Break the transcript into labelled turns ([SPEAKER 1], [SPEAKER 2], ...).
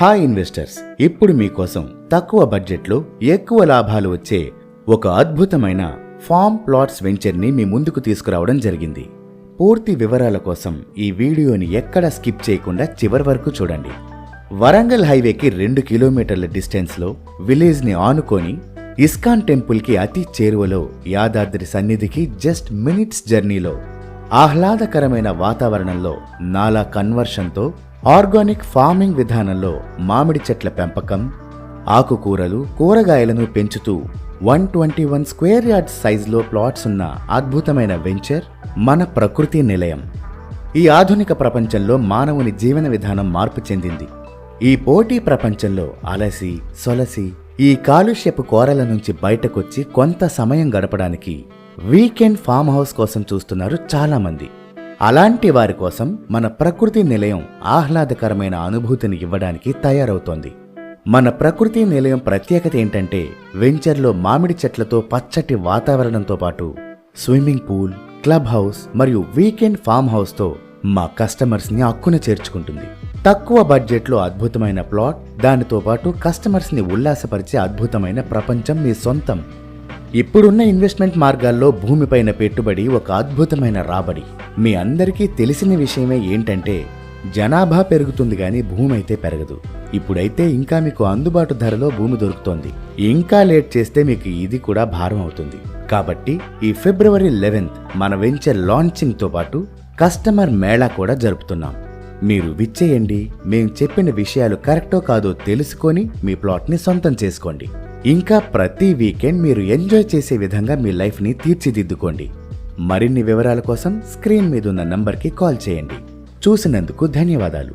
[SPEAKER 1] Hi investors, ఇప్పుడు మీకోసం తక్కువ బడ్జెట్లో ఎక్కువ లాభాలు వచ్చే ఒక అద్భుతమైన ఫార్మ్ ప్లాట్స్ వెంచర్ని మీ ముందుకు తీసుకురావడం జరిగింది. పూర్తి వివరాల కోసం ఈ వీడియోని ఎక్కడా స్కిప్ చేయకుండా చివరి వరకు చూడండి. వరంగల్ హైవేకి 2 కిలోమీటర్ల డిస్టెన్స్లో విలేజ్ని ఆనుకొని ఇస్కాన్ టెంపుల్కి అతి చేరువలో యాదాద్రి సన్నిధికి జస్ట్ మినిట్స్ జర్నీలో ఆహ్లాదకరమైన వాతావరణంలో నాలా కన్వర్షన్తో ఆర్గానిక్ ఫార్మింగ్ విధానంలో మామిడి చెట్ల పెంపకం, ఆకుకూరలు, కూరగాయలను పెంచుతూ 121 స్క్వేర్ యార్డ్స్ సైజులో ప్లాట్స్ ఉన్న అద్భుతమైన వెంచర్ మన ప్రకృతి నిలయం. ఈ ఆధునిక ప్రపంచంలో మానవుని జీవన విధానం మార్పు చెందింది. ఈ పోటీ ప్రపంచంలో అలసి సొలసి ఈ కాలుష్యపు కోరల నుంచి బయటకొచ్చి కొంత సమయం గడపడానికి వీకెండ్ ఫామ్ హౌస్ కోసం చూస్తున్నారు చాలామంది. అలాంటి వారి కోసం మన ప్రకృతి నిలయం ఆహ్లాదకరమైన అనుభూతిని ఇవ్వడానికి తయారవుతోంది. మన ప్రకృతి నిలయం ప్రత్యేకత ఏంటంటే వెంచర్లో మామిడి చెట్లతో పచ్చటి వాతావరణంతో పాటు స్విమ్మింగ్ పూల్, క్లబ్ హౌస్ మరియు వీకెండ్ ఫామ్ హౌస్తో మా కస్టమర్స్ని అక్కున చేర్చుకుంటుంది. తక్కువ బడ్జెట్లో అద్భుతమైన ప్లాట్, దానితో పాటు కస్టమర్స్ని ఉల్లాసపరిచే అద్భుతమైన ప్రపంచం మీ సొంతం. ఇప్పుడున్న ఇన్వెస్ట్మెంట్ మార్గాల్లో భూమిపైన పెట్టుబడి ఒక అద్భుతమైన రాబడి. మీ అందరికీ తెలిసిన విషయమే ఏంటంటే జనాభా పెరుగుతుంది కానీ భూమి అయితే పెరగదు. ఇప్పుడైతే ఇంకా మీకు అందుబాటు ధరలో భూమి దొరుకుతోంది. ఇంకా లేట్ చేస్తే మీకు ఇది కూడా భారం అవుతుంది. కాబట్టి ఈ ఫిబ్రవరి 11th మన వెంచర్ లాంచింగ్తో పాటు కస్టమర్ మేళా కూడా జరుపుతున్నాం. మీరు విచ్చేయండి. మేం చెప్పిన విషయాలు కరెక్టో కాదో తెలుసుకొని మీ ప్లాట్ని సొంతం చేసుకోండి. ఇంకా ప్రతి వీకెండ్ మీరు ఎంజాయ్ చేసే విధంగా మీ లైఫ్ని తీర్చిదిద్దుకోండి. మరిన్ని వివరాల కోసం స్క్రీన్ మీద ఉన్న నంబర్కి కాల్ చేయండి. చూసినందుకు ధన్యవాదాలు.